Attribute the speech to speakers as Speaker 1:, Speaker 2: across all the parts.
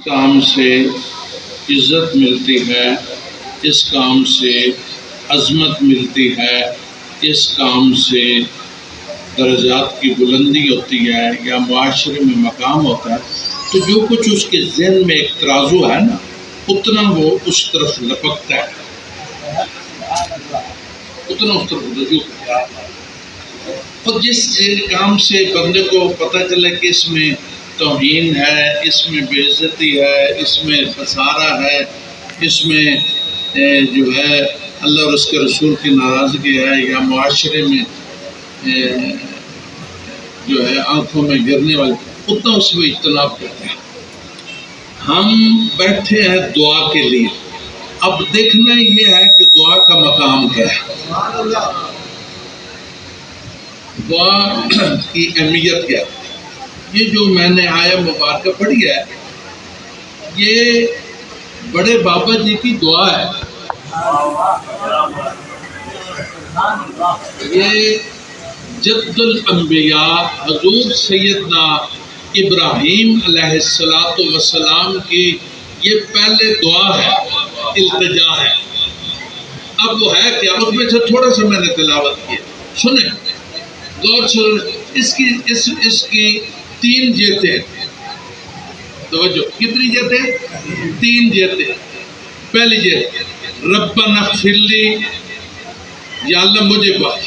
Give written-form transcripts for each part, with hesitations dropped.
Speaker 1: کام سے عزت ملتی ہے، اس کام سے عظمت ملتی ہے، اس کام سے درجات کی بلندی ہوتی ہے یا معاشرے میں مقام ہوتا ہے، تو جو کچھ اس کے ذہن میں ایک ترازو ہے نا، اتنا وہ اس طرف لپکتا ہے، اتنا اس طرف رجوع کرتا ہے۔ اور جس کام سے بندے کو پتہ چلے کہ اس میں توہین ہے، اس میں بے عزتی ہے، اس میں خسارہ ہے، اس میں جو ہے اللہ اور اس کے رسول کی ناراضگی ہے یا معاشرے میں جو ہے آنکھوں میں گرنے والی، اتنا اس میں اجتناب کرتے ہیں۔ ہم بیٹھے ہیں دعا کے لیے، اب دیکھنا یہ ہے کہ دعا کا مقام کیا ہے، دعا کی اہمیت کیا ہے۔ یہ جو میں نے آیت مبارکہ پڑھی ہے، یہ بڑے بابا جی کی دعا ہے۔ یہ جد الانبیاء حضور سیدنا ابراہیم علیہ السلام کی یہ پہلے دعا ہے، التجا ہے۔ اب وہ ہے کیا، اس میں سے تھوڑا سا میں نے تلاوت کی، سنیں غور سے۔ اس کی 3 جیتیں، توجہ، کتنی جیتیں؟ 3 جیتیں۔ پہلی جیت ربنا اغفر لی، یا اللہ مجھے بخش،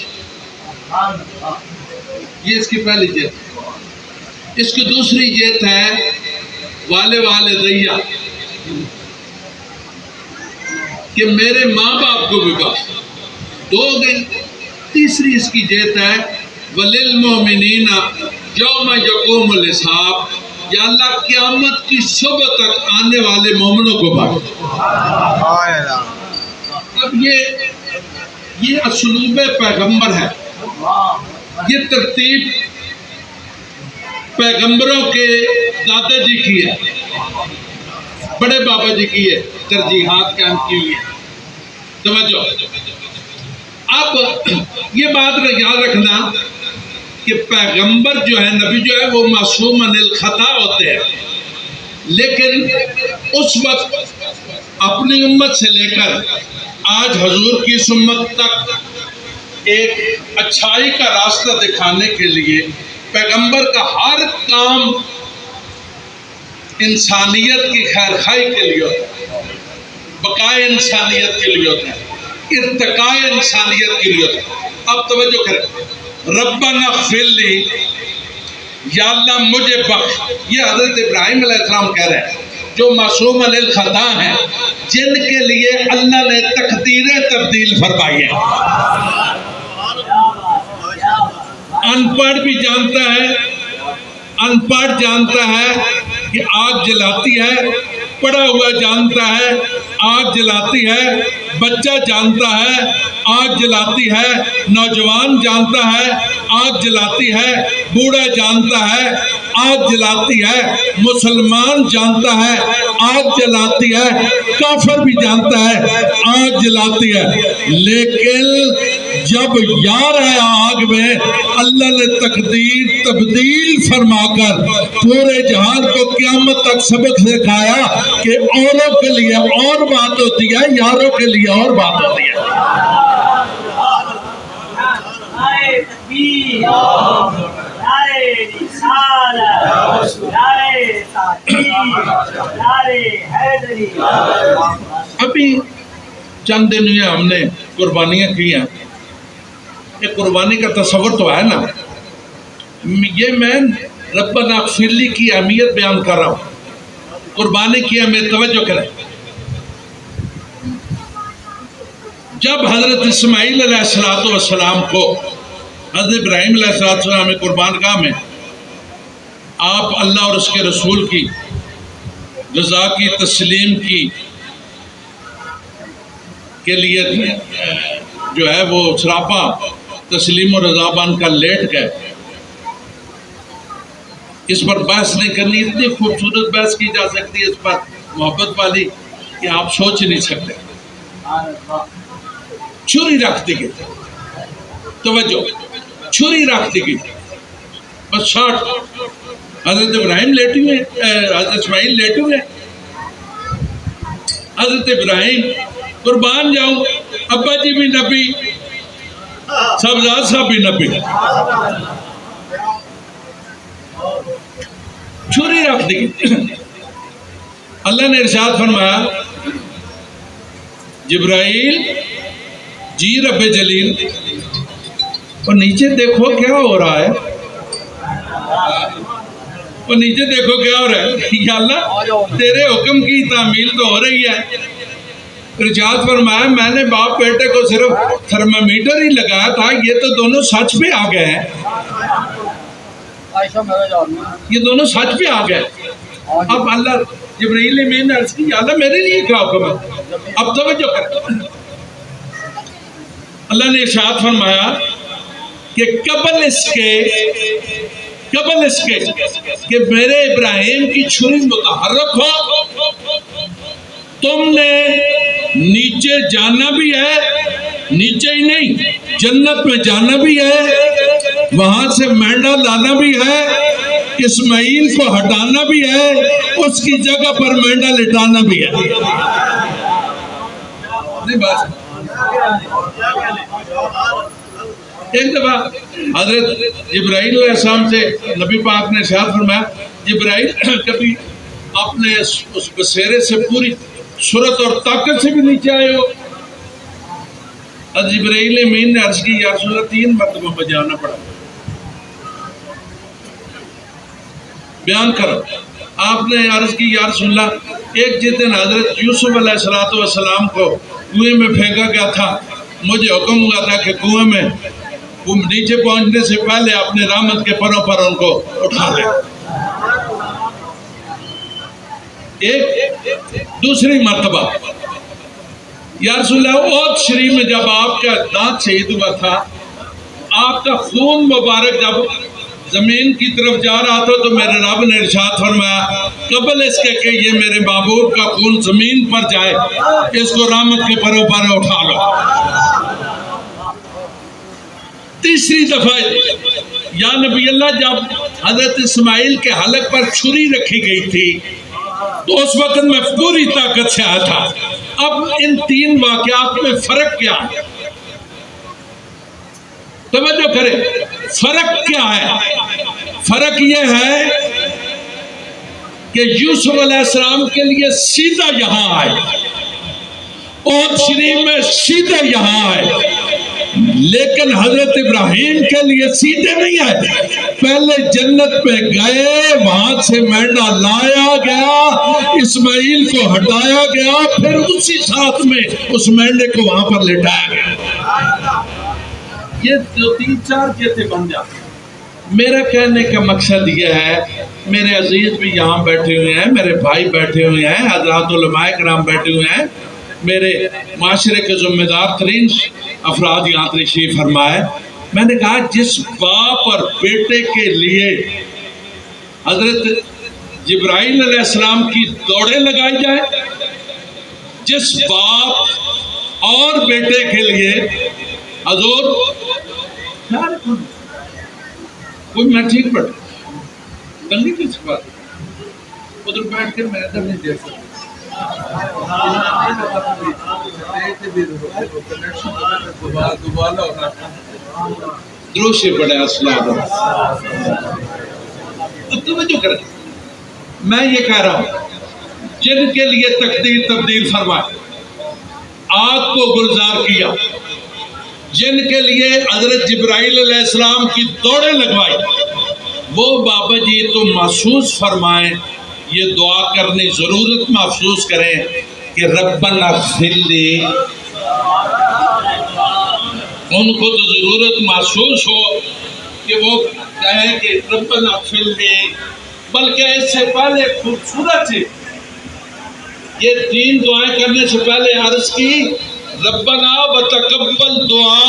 Speaker 1: یہ اس کی پہلی جیت۔ اس کی دوسری جیت ہے والدیہ، کہ میرے ماں باپ کو بھی بخش، 2 ہو گئی۔ تیسری اس کی جیت ہے وَلِلْمُؤْمِنِينَ يَوْمَ يَقُومُ الْحِسَابُ، یا اللہ قیامت کی صبح تک آنے والے مومنوں کو بخش۔ اب یہ اسلوب پیغمبر ہے، یہ ترتیب پیغمبروں کے دادا جی کی ہے، بڑے بابا جی کی ہے، ترجیحات قائم کی ہوئی ہے۔ توجہ، اب یہ بات یاد رکھنا کہ پیغمبر جو ہے، نبی جو ہے، وہ معصوم عن الخطا ہوتے ہیں، لیکن اس وقت اپنی امت سے لے کر آج حضور کی اس امت تک ایک اچھائی کا راستہ دکھانے کے لیے پیغمبر کا ہر کام انسانیت کی خیر خواہی کے لیے ہوتا ہے، بقائے انسانیت کے لیے ہوتا ہے، ارتقاء انسانیت کے لیے ہوتا ہے۔ اب توجہ کریں، ربنا اغفر لی، یا اللہ مجھے بخش، یہ حضرت ابراہیم علیہ السلام کہہ رہے ہیں، جو معصوم عن الخطا ہیں، جن کے لیے اللہ نے تقدیریں تبدیل فرمائی ہیں۔ ان پڑھ بھی جانتا ہے، ان پڑھ جانتا ہے کہ آگ جلاتی ہے، پڑھا ہوا جانتا ہے آگ جلاتی ہے، بچہ جانتا ہے آگ جلاتی ہے، نوجوان جانتا ہے آگ جلاتی ہے، بوڑھا جانتا ہے آگ جلاتی ہے، مسلمان جانتا ہے آگ جلاتی ہے، کافر بھی جانتا ہے آگ جلاتی ہے۔ لیکن جب یار آیا آگ میں، اللہ نے تقدیر تبدیل فرما کر پورے جہان کو قیامت تک سبق سکھایا کہ اوروں کے لیے اور بات ہوتی ہے، یاروں کے لیے اور بات ہوتی ہے۔ ابھی چند دن میں ہم نے قربانیاں کی ہیں، یہ قربانی کا تصور تو ہے نا، یہ میں ربنا اغفر لی کی اہمیت بیان کر رہا ہوں، قربانی کی اہمیت، توجہ کریں۔ جب حضرت اسماعیل علیہ السلام کو حضرت ابراہیم علیہ السلام میں قربان گاہ میں آپ اللہ اور اس کے رسول کی رضا کی تسلیم کی کے لیے جو ہے وہ سراپا تسلیم و رضا بن کر لیٹ گئے، اس پر بحث نہیں کرنی، اتنی خوبصورت بحث کی جا سکتی ہے اس پر محبت والی کہ آپ سوچ نہیں سکتے۔ چھری رکھ دی گئی، توجہ، چھری رکھ دی گئی، بس شاٹ، حضرت ابراہیم لیٹے ہوئے، حضرت اسماعیل لیٹے ہوئے، حضرت ابراہیم قربان جاؤں ابا جی بھی نبی، صاحبزاد صاحب بھی نبی، چھری رکھ دی۔ اللہ نے ارشاد فرمایا جبرائیل جی رب جلیل، اور نیچے دیکھو کیا ہو رہا ہے، اور نیچے دیکھو کیا ہو رہا ہے، یا اللہ تیرے حکم کی تعمیل تو ہو رہی ہے۔ ارشاد فرمایا میں نے باپ بیٹے کو صرف تھرمامیٹر ہی لگایا تھا، یہ تو دونوں سچ پہ آ گئے ہیں، یہ دونوں سچ پہ آ گئے۔ اب اللہ جبرائیل امین نے عرض کی یا اللہ میرے لیے کیا حکم ہے، اب توجہ کر۔ اللہ نے ارشاد فرمایا کہ قبل اس کے کہ میرے ابراہیم کی چھری متحرک ہو، تم نے نیچے جانا بھی ہے، نیچے ہی نہیں جنت میں جانا بھی ہے، وہاں سے مینڈا لانا بھی ہے، اسماعیل کو ہٹانا بھی ہے، اس کی جگہ پر مینڈا لٹانا بھی ہے۔ نہیں بات ایک دفعہ حضرت جبرائیل علیہ السلام سے نبی پاک نے ارشاد فرمایا جبرائیل کبھی اپنے اس بسیرے سے پوری صورت اور طاقت سے بھی نیچے آئے ہو؟ حضرت جبرائیل امین نے عرض کی یا رسول اللہ 3 مرتبہ بجانا پڑا، بیان کرو۔ آپ نے عرض کی یا رسول اللہ ایک جس دن حضرت یوسف علیہ السلام کو کنویں میں پھینکا گیا تھا، مجھے حکم ہوا تھا کہ کنویں میں نیچے پہنچنے سے پہلے اپنے رحمت کے پروں پر ان کو اٹھا لے۔ ایک دوسری مرتبہ یا رسول اللہ احد شریف میں جب آپ کا دانت شہید ہوا تھا، آپ کا خون مبارک جب زمین کی طرف جا رہا تھا تو میرے رب نے ارشاد فرمایا قبل اس کے کہ یہ میرے محبوب کا خون زمین پر جائے، اس کو رحمت کے پروں پر اٹھا لو۔ تیسری دفعہ یا نبی اللہ جب حضرت اسماعیل کے حلق پر چھری رکھی گئی تھی تو اس وقت میں پوری طاقت سے آیا تھا۔ اب ان 3 واقعات میں فرق کیا ہے؟ توجہ کریں، فرق کیا ہے؟ فرق یہ ہے کہ یوسف علیہ السلام کے لیے سیدھا یہاں آئے، احد شریف میں سیدھا یہاں آئے، لیکن حضرت ابراہیم کے لیے سیدھے نہیں آئے، پہلے جنت پہ گئے، وہاں سے مینڈا لایا گیا، اسماعیل کو ہٹایا گیا، پھر اسی ساتھ میں اس مینڈے کو وہاں پر لٹایا گیا۔ یہ جو 3-4 چیزیں بن جاتی ہیں۔ میرا کہنے کا مقصد یہ ہے، میرے عزیز بھی یہاں بیٹھے ہوئے ہیں، میرے بھائی بیٹھے ہوئے ہیں، حضرات علماء کرام بیٹھے ہوئے ہیں، میرے معاشرے کے ذمہ دار ترین افراد یہاں تشریف فرمائے۔ میں نے کہا جس باپ اور بیٹے کے لیے حضرت جبرائیل علیہ السلام کی دوڑیں لگائی جائے، جس باپ اور بیٹے کے لیے حضور کوئی میں ٹھیک پڑھ تنگی کی بات ادھر بیٹھ کے میں ادھر نہیں دیکھ سکتا۔ دروشے پڑے اسلام۔ اب توجہ کریں، میں یہ کہہ رہا ہوں جن کے لیے تقدیر تبدیل فرمائے، آگ کو گلزار کیا، جن کے لیے حضرت جبرائیل علیہ السلام کی دوڑیں لگوائی، وہ بابا جی تو محسوس فرمائیں، یہ دعا کرنے ضرورت محسوس کریں کہ ربنا اغفر لی۔ ان کو تو ضرورت محسوس ہو کہ وہ کہیں کہ ربنا اغفر لی، بلکہ اس سے پہلے خوبصورت سے یہ 3 دعائیں کرنے سے پہلے عرض کی ربنا وتقبل دعا،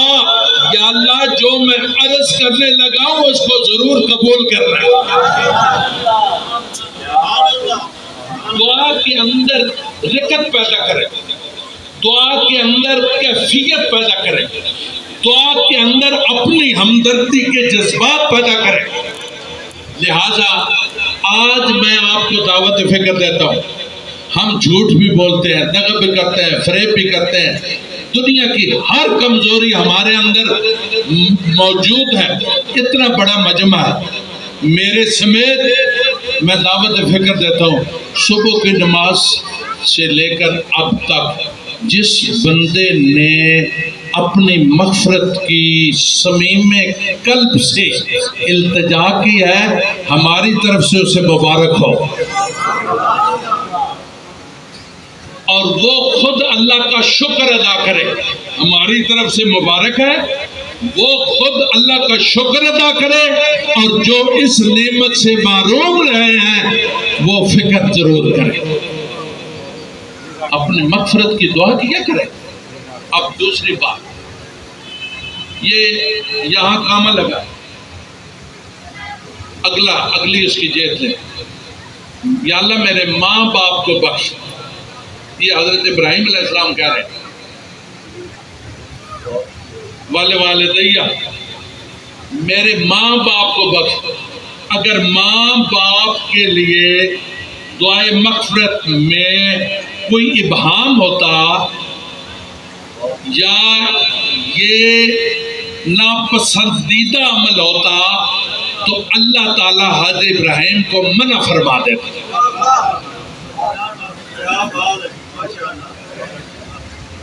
Speaker 1: یا اللہ جو میں عرض کرنے لگا ہوں اس کو ضرور قبول کرنا۔ دعا کے اندر رکت پیدا کرے، دعا کے اندر کیفیت پیدا کرے، دعا کے اندر اپنی ہمدردی کے جذبات پیدا کرے۔ لہٰذا آج میں آپ کو دعوت فکر دیتا ہوں، ہم جھوٹ بھی بولتے ہیں، دغا بھی کرتے ہیں، فریب بھی کرتے ہیں، دنیا کی ہر کمزوری ہمارے اندر موجود ہے۔ اتنا بڑا مجمع ہے، میرے سمیت میں دعوت فکر دیتا ہوں، صبح کی نماز سے لے کر اب تک جس بندے نے اپنی مغفرت کی صمیم قلب سے التجا کی ہے، ہماری طرف سے اسے مبارک ہو، اور وہ خود اللہ کا شکر ادا کرے۔ ہماری طرف سے مبارک ہے، وہ خود اللہ کا شکر ادا کرے، اور جو اس نعمت سے محروم رہے ہیں وہ فکر ضرور کرے، اپنے مغفرت کی دعا کیا کرے۔ اب دوسری بات، یہ یہاں کام لگا، اگلی اس کی جیت لے، یا اللہ میرے ماں باپ کو بخش۔ یہ حضرت ابراہیم علیہ السلام کہہ رہے ہیں، والدیہ، میرے ماں باپ کو بخش۔ اگر ماں باپ کے لیے دعائے مغفرت میں کوئی ابہام ہوتا یا یہ ناپسندیدہ عمل ہوتا تو اللہ تعالیٰ حضرت ابراہیم کو منع فرما دیتا۔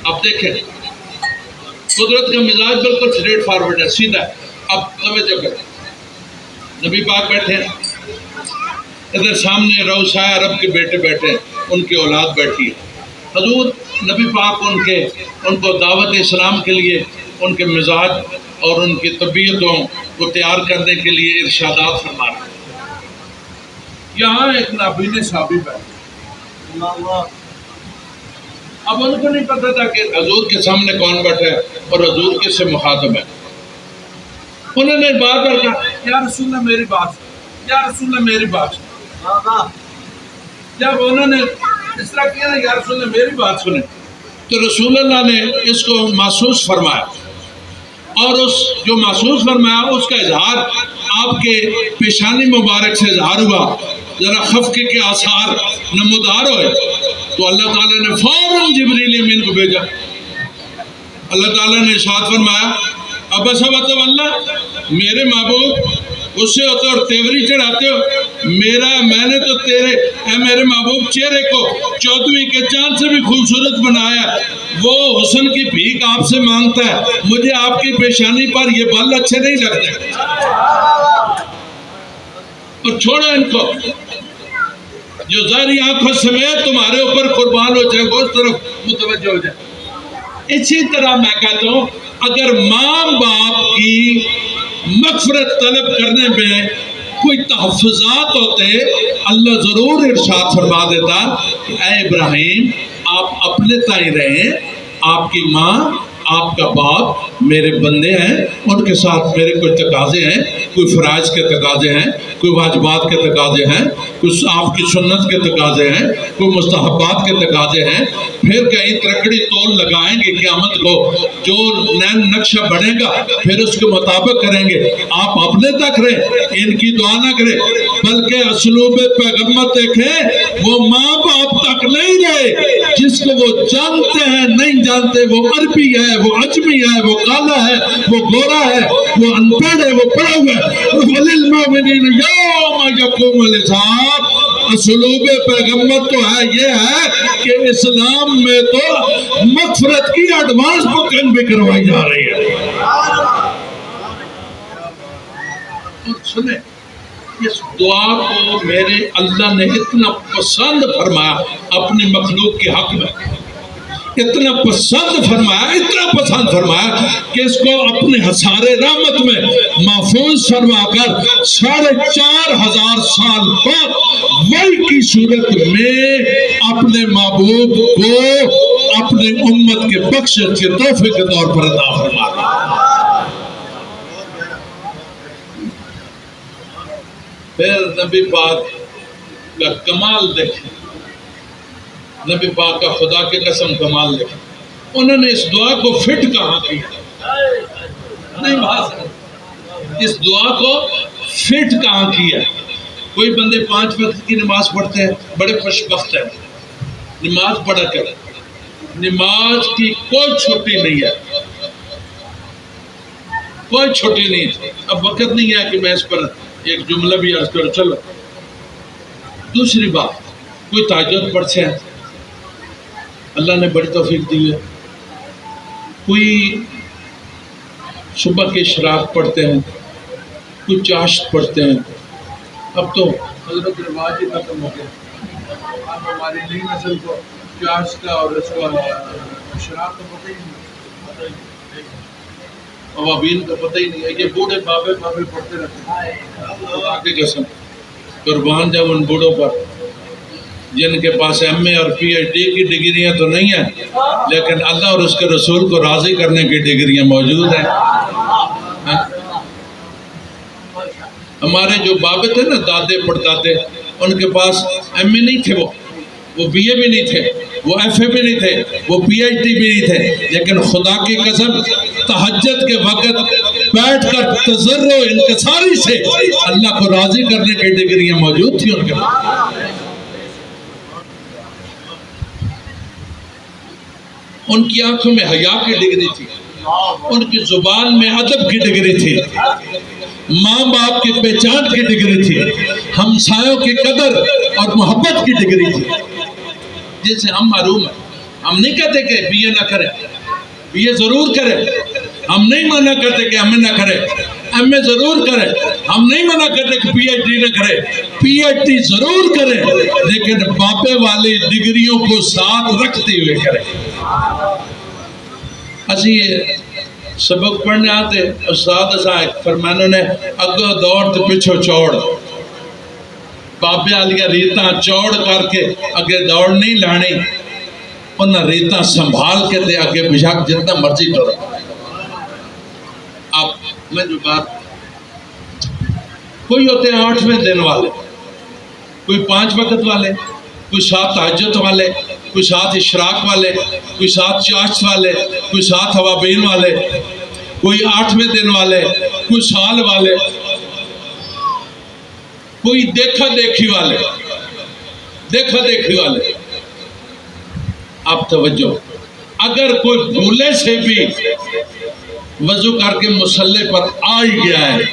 Speaker 1: اب دیکھیں، قدرت کا مزاج بالکل اسٹریٹ فارورڈ ہے، سیدھا ہے۔ اب توجہ کریں، نبی پاک بیٹھے ہیں، ادھر سامنے روسائے عرب کے بیٹے بیٹھے ہیں، ان کی اولاد بیٹھی ہے۔ حضور نبی پاک ان کو دعوت اسلام کے لیے ان کے مزاج اور ان کی طبیعتوں کو تیار کرنے کے لیے ارشادات فرما رہے ہیں۔ یہاں ایک نابینا صحابی بیٹھے، اب ان کو نہیں پتا تھا کہ حضور کے سامنے کون بیٹھا ہے اور حضور کس سے مخاطب ہے۔ انہوں نے بار بار کہا، یا رسول اللہ میری بات، یا رسول اللہ میری بات۔ جب انہوں نے اس طرح کیا نا، یا رسول اللہ میری بات سنیں، تو رسول اللہ نے اس کو محسوس فرمایا، اور اس جو محسوس فرمایا اس کا اظہار آپ کے پیشانی مبارک سے اظہار ہوا، ذرا خفقے کے آثار نمودار ہوئے، تو اللہ تعالیٰ نے فوراً جبریل امین کو بھیجا۔ اللہ تعالیٰ نے ارشاد فرمایا، ابس اللہ، میرے محبوب اس سے ہوتے اور تیوری چڑھاتے ہو، میں نے تو اے میرے محبوب چہرے کو 14ویں کے چاند سے بھی خوبصورت بنایا، وہ حسن کی بھیک آپ سے مانگتا ہے، مجھے آپ کی پیشانی پر یہ بال اچھے نہیں لگتے، اور چھوڑو ان کو، جو ظاہری آنکھوں سمیت تمہارے اوپر قربان ہو جائے گا اس طرف متوجہ ہو جائے۔ اسی طرح میں کہتا ہوں، اگر ماں باپ کی مغفرت طلب کرنے میں کوئی تحفظات ہوتے، اللہ ضرور ارشاد فرما دیتا کہ اے ابراہیم آپ اپنے تائیں رہیں، آپ کی ماں آپ کا باپ میرے بندے ہیں، ان کے ساتھ میرے کوئی تقاضے ہیں، کوئی فرائض کے تقاضے ہیں، کوئی واجبات کے تقاضے ہیں، کچھ آپ کی سنت کے تقاضے ہیں، کوئی مستحبات کے تقاضے ہیں، پھر کہیں ترکڑی تول لگائیں گے قیامت کو، جو نین نقشہ بڑھے گا پھر اس کے مطابق کریں گے۔ آپ اپنے تک رہیں، ان کی دعا نہ کریں، بلکہ اسلوب پیغمبر دیکھیں، وہ ماں باپ تک نہیں رہے، جس کو وہ جانتے ہیں نہیں جانتے، وہ عربی ہے، وہ عجمی ہے، وہ کالا ہے، وہ گورا ہے، وہ انپڑھ ہے، وہ پڑھا ہوا ہے، وَلِلْمُؤْمِنِينَ يَوْمَ يَقُومُ الْحِسَابُ۔ اسلوب پیغمبر تو ہے، یہ ہے کہ اسلام میں تو مغفرت کی ایڈوانس بکنگ بھی کروائی جا رہی ہے۔ اور سنیں، اس دعا کو میرے اللہ نے اتنا پسند فرمایا اپنی مخلوق کے حق میں، اتنا پسند فرمایا کہ اس کو اپنے حصار رحمت میں محفوظ فرما کر 4,500 سال بعد وحی کی صورت میں اپنے محبوب کو اپنے امت کے بخشش کے تحفے کے طور پر عطا فرما دیا۔ پھر نبی پاک کا کمال دیکھیں، نبی پاک کا خدا کی قسم کمال دیکھیں، انہوں نے اس دعا کو فٹ کہاں کیا؟ نہیں بات، اس دعا کو فٹ کہاں کیا؟ کوئی بندے 5 وقت کی نماز پڑھتے ہیں، بڑے خوش بخت ہیں، نماز پڑھا کر، نماز کی کوئی چھٹی نہیں ہے، کوئی چھٹی نہیں ہے۔ اب وقت نہیں ہے کہ میں اس پر ایک جملہ بھی عرض کروں، چلو۔ دوسری بات، کوئی تہجد پڑھتے ہیں، اللہ نے بڑی توفیق دی ہے، کوئی صبح کے اشراق پڑھتے ہیں، کوئی چاشت پڑھتے ہیں۔ اب تو حضرت رواج ہی ختم ہو گیا، اب ہماری نئی نسل کو چاشت کا اور اس کا اشراق کا پتہ ہی نہیں، عوابین کا پتہ ہی نہیں ہے۔ یہ بوڑھے بابے پڑھتے رہتے ہیں، خدا کی قسم قربان جاؤں ان بوڑھوں پر جن کے پاس ایم اے اور پی ایچ ڈی کی ڈگریاں تو نہیں ہیں، لیکن اللہ اور اس کے رسول کو راضی کرنے کی ڈگریاں موجود ہیں۔ ہمارے جو بابے تھے نا، دادے پڑدادے، ان کے پاس ایم اے نہیں تھے، وہ بی اے بھی نہیں تھے، وہ ایف اے بھی نہیں تھے، وہ پی ایچ ڈی بھی نہیں تھے، لیکن خدا کی قسم تہجد کے وقت بیٹھ کر تضرع و انکساری سے اللہ کو راضی کرنے کی ڈگریاں موجود تھیں ان کے پاس۔ ان کی آنکھوں میں حیا کی ڈگری تھی، ان کی زبان میں ادب کی ڈگری تھی، ماں باپ کی پہچان کی ڈگری تھی، ہمسایوں کی قدر اور محبت کی ڈگری تھی، جس سے ہم محروم ہیں۔ ہم نہیں کہتے کہ بی اے نہ کریں، بی اے ضرور کریں، ہم نہیں منع کرتے کہ ایم اے نہ کریں، ایم اے ضرور کریں، ہم نہیں منع کرتے کہ پی ایچ ڈی نہ کریں، پی ایچ ڈی ضرور کریں، لیکن باپے والی ڈگریوں کو ساتھ رکھتے ہوئے کریں۔ اسی سبق پڑھنے آتے، استاد صاحب فرمانے نے اگو دوڑ تو پچھو چوڑ، بابے والیاں ریتاں چوڑ کر کے اگے دوڑ نہیں لانی، انہاں ریتاں سنبھال کے تے اگے بشک جتنا مرضی ٹرو۔ اب میں جو بات، کوئی ہوتے ہیں 8ویں دن والے، کوئی 5 وقت والے، کوئی 7 تہجد والے، کوئی 7 اشراق والے، کوئی 7 چاشت والے، کوئی 7 اوابین والے، کوئی 8ویں دن والے، کوئی سال والے، کوئی دیکھا دیکھی والے، دیکھا دیکھی والے۔ اب توجہ، اگر کوئی بھولے سے بھی وضو کر کے مصلی پر آ ہی گیا ہے،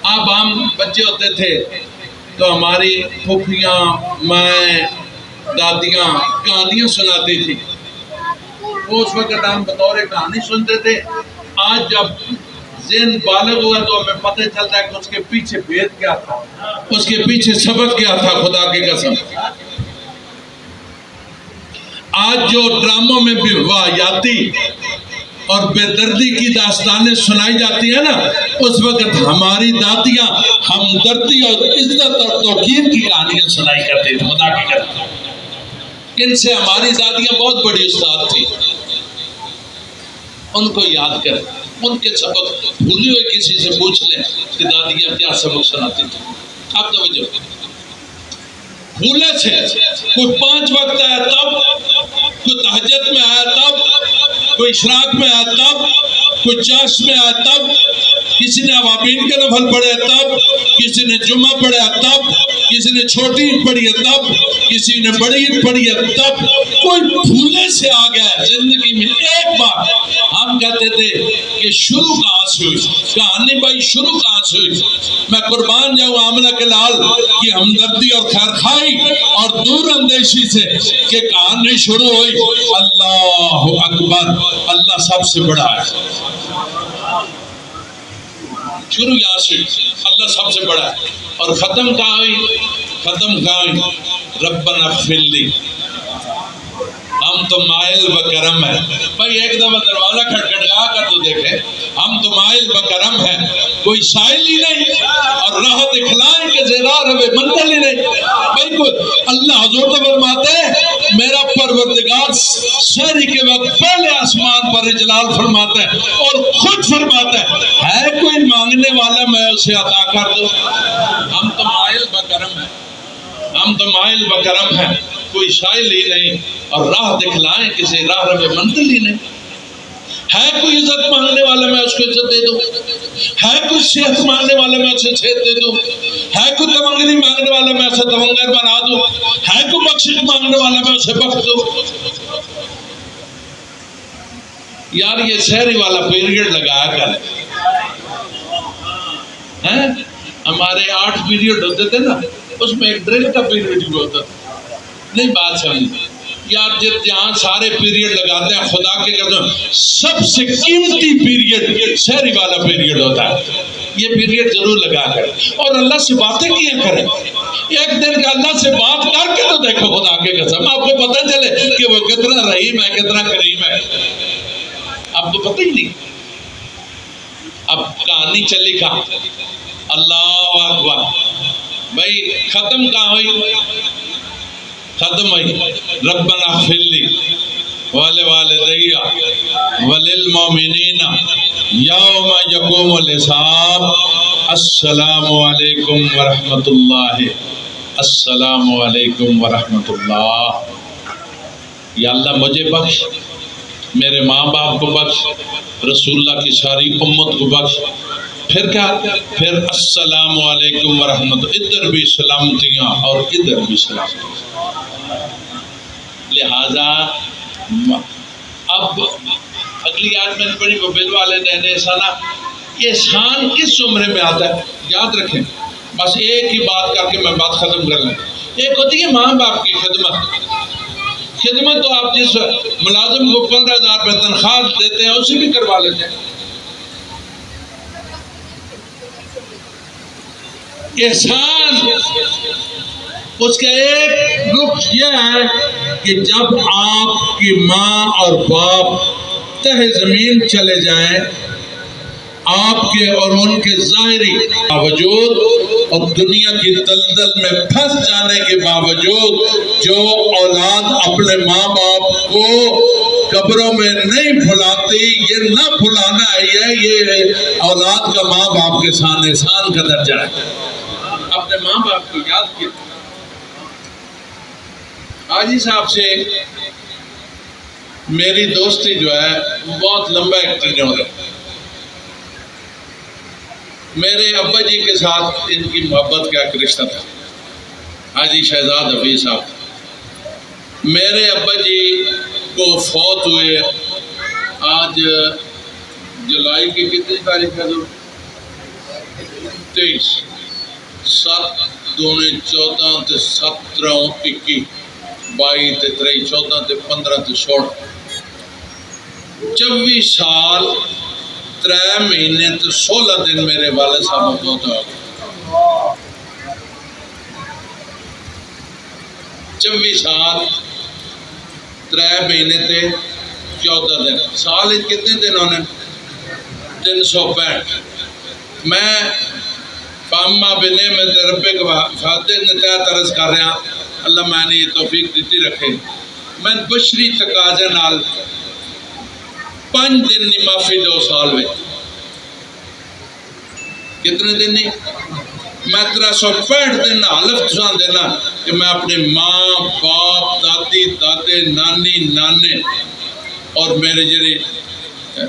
Speaker 1: اب ہم بچے ہوتے تھے تو ہماری پھوپھیاں، مائیں، دادیاں کہانیاں سناتی تھی، اس وقت ہم بطور کہانی سنتے تھے۔ آج جب ذہن بالغ ہوا تو ہمیں پتہ چلتا ہے کہ اس کے پیچھے بھید کیا تھا، اس کے پیچھے سبق کیا تھا، خدا کی قسم۔ آج جو ڈراموں میں بھی واہیاتی اور بے دردی کی داستانیں سنائی جاتی ہیں نا، اس وقت ہماری دادیاں ہمدردی اور عزت اور توقیر کی کہانیاں سنائی کرتی تھی، خدا کی قسم۔ ان سے ہماری دادیاں بہت بڑی استاد تھی، ان کو یاد کریں، ان کے سبق بھولے ہوئے کسی سے پوچھ لیں کہ دادیاں کیا سبق سناتی تھی۔ اب توجہ، بھولے سے کوئی 5 وقت آیا تب، کوئی تہجد میں آیا تب، کوئی اشراق میں آیا تب، کوئی چاشت میں آیا تب، کسی نے اوابین کے نفل پڑھے تب، کسی نے جمعہ پڑھا تب، کسی نے چھوٹی عید پڑھی تب، کسی نے بڑی عید پڑھی تب، کوئی بھولے سے آ گیا زندگی میں ایک بار۔ ہم کہتے تھے کہ شروع کہاں سے ہوئی، کہانی بھائی شروع کہاں سے ہوئی؟ میں قربان جاؤں آمنہ کے لال کی ہمدردی اور خیرخواہی اور دور اندیشی سے کہ کہانی شروع ہوئی اللہ اکبر، اللہ سب سے بڑا ہے۔ شروع یہاں سے، اللہ سب سے بڑا ہے، اور ختم کہاں ہوئی؟ ختم کہاں ہوئی؟ ربنا اغفر لی، ہم تو مائل بکرم ہیں۔ بھائی ایک دفعہ دروازہ کھٹکھٹا کر تو دیکھیں، ہم تو مائل بکرم ہیں، کوئی سائل ہی نہیں، اور راہ دکھلائیں کہ زیرار ہوئے منزل ہی نہیں۔ بھائی کوئی اللہ حضور تو فرماتے ہیں میرا پروردگار سحری کے وقت پہلے آسمان پر اجلال فرماتا ہے اور خود فرماتا ہے کوئی مانگنے والا میں اسے عطا کر دوں۔ ہم تو مائل بکرم ہیں، ہم تو مائل بکرم ہیں، کوئی سائل ہی نہیں، اور راہ دکھلائیں کسی راہ روے منزل ہی نہیں۔ ہے کوئی عزت مانگنے والا میں اس کو عزت دے دوں، ہے کوئی صحت مانگنے والا میں اسے صحت دے دوں، ہے کوئی تمنگری مانگنے والا میں اسے تمنگر بنا دوں، ہے کوئی بخشش مانگنے والا میں اسے بخش دوں۔ یار یہ شہری والا پیریڈ لگایا کر، ہمارے 8 پیریڈ ہوتے تھے نا، اس میں ایک ڈرل کا پیریڈ بھی ہوتا تھا، نہیں بات سمجھ یار، جہاں سارے پیریڈ لگاتے ہیں خدا کے قسم سب سے قیمتی پیریڈ شہری والا پیریڈ ہوتا ہے، یہ پیریڈ ضرور لگا کر اور اللہ سے باتیں کیا کریں، ایک دن کا اللہ سے بات کر کے تو دیکھو خدا کے قسم، آپ کو پتہ چلے کہ وہ کتنا رحیم ہے کتنا کریم ہے، آپ کو پتہ ہی نہیں۔ اب کہانی چلی کہاں، اللہ اکبر، بھائی ختم کہاں ہوئی، ختم ہوئی ربنا اغفر لی ولوالدی وللمؤمنین یوم یقوم الحساب۔ السلام علیکم ورحمۃ اللہ، السلام علیکم ورحمۃ اللہ۔ یا اللہ مجھے بخش، میرے ماں باپ کو بخش، رسول اللہ کی ساری امت کو بخش، پھر کیا، پھر السلام علیکم ورحمۃ، ادھر بھی سلامتیاں اور ادھر بھی سلامتیاں۔ لہذا اب اگلی آیت میں نے پڑھی وبالوالدین احسانا، یہ احسان کس عمرے میں آتا ہے یاد رکھیں، بس ایک ہی بات کر کے میں بات ختم کر لوں۔ ایک ہوتی ہے ماں باپ کی خدمت تو آپ جس ملازم کو 15,000 روپے تنخواہ دیتے ہیں اسے بھی کروا لیتے ہیں۔ احسان اس کا ایک رخ یہ ہے کہ جب آپ کی ماں اور باپ تہ زمین چلے جائیں، آپ کے اور ان کے ظاہری باوجود اور دنیا کی دلدل میں پھنس جانے کے باوجود جو اولاد اپنے ماں باپ کو قبروں میں نہیں بھلاتی، یہ نہ بھلانا ہے، یہ اولاد کا ماں باپ کے سامنے احسان کا درجہ ہے۔ اپنے ماں باپ کو یاد کیا۔ حاجی صاحب سے میری دوستی جو ہے بہت لمبا ایکسٹینیور ہے، میرے ابا جی کے ساتھ ان کی محبت کا ایک رشتہ تھا، حاجی شہزاد حفیظ صاحب۔ میرے ابا جی کو فوت ہوئے آج جولائی کی کتنی تاریخ ہے؟ 23 7 2 14 تے 17 21 22 تے 23 14 تے 15 تے 16 24 سال 3 مہینے تے 16 دن میرے والد صاحب فوت ہو گئے۔ 24 سال 3 مہینے تے 14 دن، سال کتنے دن ہونے؟ 365۔ میں فاما بنعمت ربک فاتح نتایت عرض کر رہا ہوں، اللہ میں نے یہ توفیق دیتی رکھے، میں بشری تقاضے نال 5 دن نہیں معافی 2 سال میں، کتنے دن نہیں، میں 365 دن حلف تسان دینا کہ میں اپنے ماں باپ دادی دادے نانی نانے اور میرے جڑے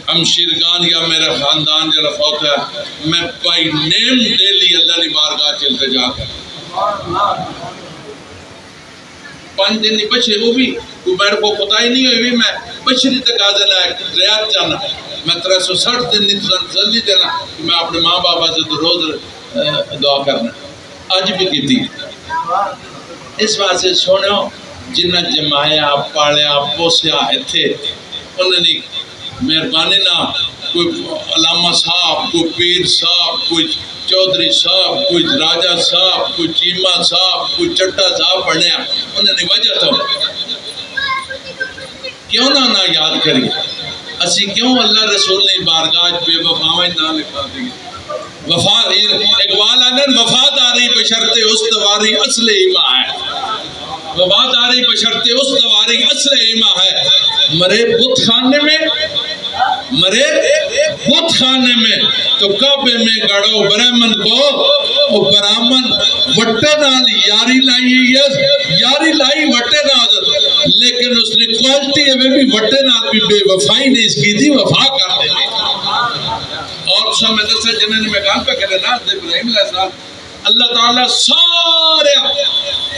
Speaker 1: ہمشیرگان یا میرا خاندان جڑا فوت ہے، میں بائی نیم ڈیلی اللہ نے بارگاہ چلتے جا کر 5 دن نہیں بچے، وہ بھی میرے کو پتہ ہی نہیں ہوئی، میں بشری تقاضے لائق ریاض جانا، میں 360 دن نہیں تسلی دینا کہ میں اپنے ماں باپا سے روز دعا کرنا، آج بھی کی تھی۔ اس بات سے سونے جنہ جمایا پالیا پوسیا اتھے انہوں نے مہربانی نہ کوئی علامہ صاحب، کوئی پیر صاحب، کوئی چودھری صاحب، کوئی راجہ صاحب، کوئی چیمہ صاحب، کوئی چٹا صاحب پڑھنیا، انہوں نے وجہ تو کیوں نہ یاد کری، اسی کیوں اللہ رسول نے بارگاہ بے وفاوی نہ لکھا دی۔ اقبال آنن وفاداری بشرط استواری اصل ایمان ہے، وفاداری بشرط استواری اصل ایمان ہے۔ مرے بت خانے میں تو کعبے میں گڑو برہمن کو او برامن وٹے نال یاری لائی وٹے نال، لیکن لیکن اس نے کوالٹی ہے بھی وٹے نال بھی بے وفائی نہیں اس کی تھی، وفا کر دے اور سمجھ دسا جنہوں نے میں کہا پہ کرے نا ابراہیم علیہ السلام اللہ تعالیٰ سارے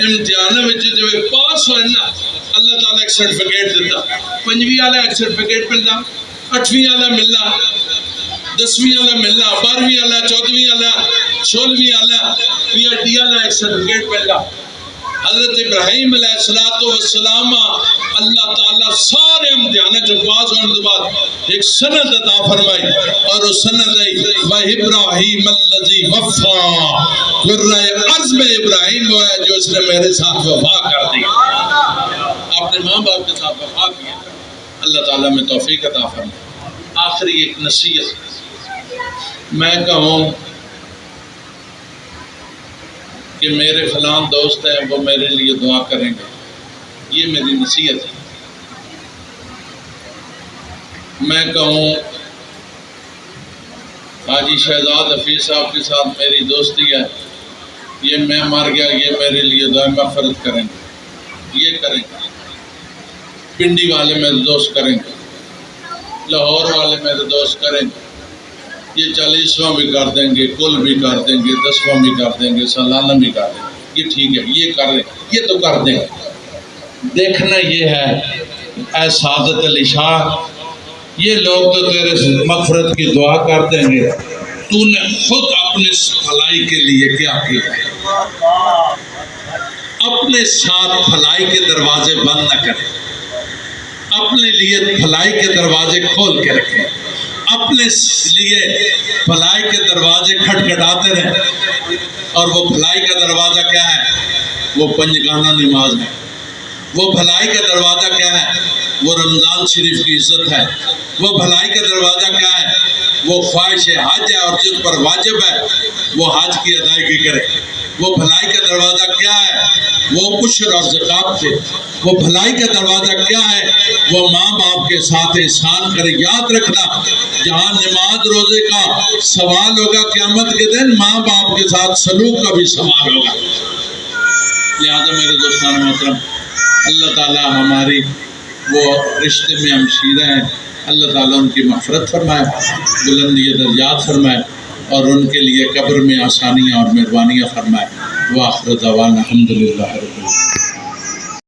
Speaker 1: امتحانوں میں جو پاس ہوئے نا اللہ تعالیٰ ایک سرٹیفکیٹ دیتا، 5ویں والا ایک سرٹیفکیٹ ملنا، 8ویں والا ملنا، 10ویں والا ملنا، 12ویں والا، 14ویں والا، 16ویں والا، PhD والا ایک سرٹیفکیٹ ملنا۔ حضرت ابراہیم علیہ السلام اللہ تعالیٰ سارے امتحانوں جو پاس ہونے کے بعد ایک سند عطا فرمائی اور اس سند آئی وَإِبْرَاهِيمَ الَّذِي وَفَّى، قرۂ عرض میں ابراہیم وہ ہے جو اس نے میرے ساتھ وفا کر دی، اپنے ماں باپ کے ساتھ وفا کیا۔ اللہ تعالیٰ میں توفیق عطا فرمائے۔ آخری ایک نصیحت میں کہوں کہ میرے فلاں دوست ہیں وہ میرے لیے دعا کریں گے، یہ میری نصیحت ہے۔ میں کہوں حاجی شہزاد حفیظ صاحب کے ساتھ میری دوستی ہے، یہ میں مر گیا یہ میرے لیے دعا مغفرت کریں گے، یہ کریں گے۔ پنڈی والے میرے دوست کریں گے، لاہور والے میرے دوست کریں گے، یہ 40واں بھی کر دیں گے، کل بھی کر دیں گے، 10واں بھی کر دیں گے، سالانہ بھی کر دیں گے، یہ ٹھیک ہے، یہ کر دیں گے، یہ تو کر دیں گے۔ دیکھنا یہ ہے اے سعادت علی شاہ، یہ لوگ تو تیرے مغفرت کی دعا کر دیں گے، تو نے خود اپنے بھلائی کے لیے کیا کیا؟ اپنے ساتھ بھلائی کے دروازے بند نہ کریں، اپنے لیے بھلائی کے دروازے کھول کے رکھیں، اپنے لیے بھلائی کے دروازے کھٹکھٹاتے رہیں۔ اور وہ بھلائی کا دروازہ کیا ہے؟ وہ پنجگانہ نماز ہے۔ وہ بھلائی کا دروازہ کیا ہے؟ وہ رمضان شریف کی عزت ہے۔ وہ بھلائی کا دروازہ کیا ہے؟ وہ خواہش حج ہے اور جس پر واجب ہے وہ حج کی ادائیگی کرے۔ وہ بھلائی کا دروازہ کیا ہے؟ وہ عشر اور زکات سے۔ وہ بھلائی کا دروازہ کیا ہے؟ وہ ماں باپ کے ساتھ احسان کرے۔ یاد رکھنا جہاں نماز روزے کا سوال ہوگا قیامت کے دن ماں باپ کے ساتھ سلوک کا بھی سوال ہوگا۔ لہذا میرے دوستان محترم، اللہ تعالیٰ ہماری وہ رشتے میں ہمشیرہ ہیں، اللہ تعالیٰ ان کی مغفرت فرمائے، بلندی درجات فرمائے اور ان کے لیے قبر میں آسانیاں اور مہربانیاں فرمائے۔ وآخر دعوانا الحمدللہ رب العالمین۔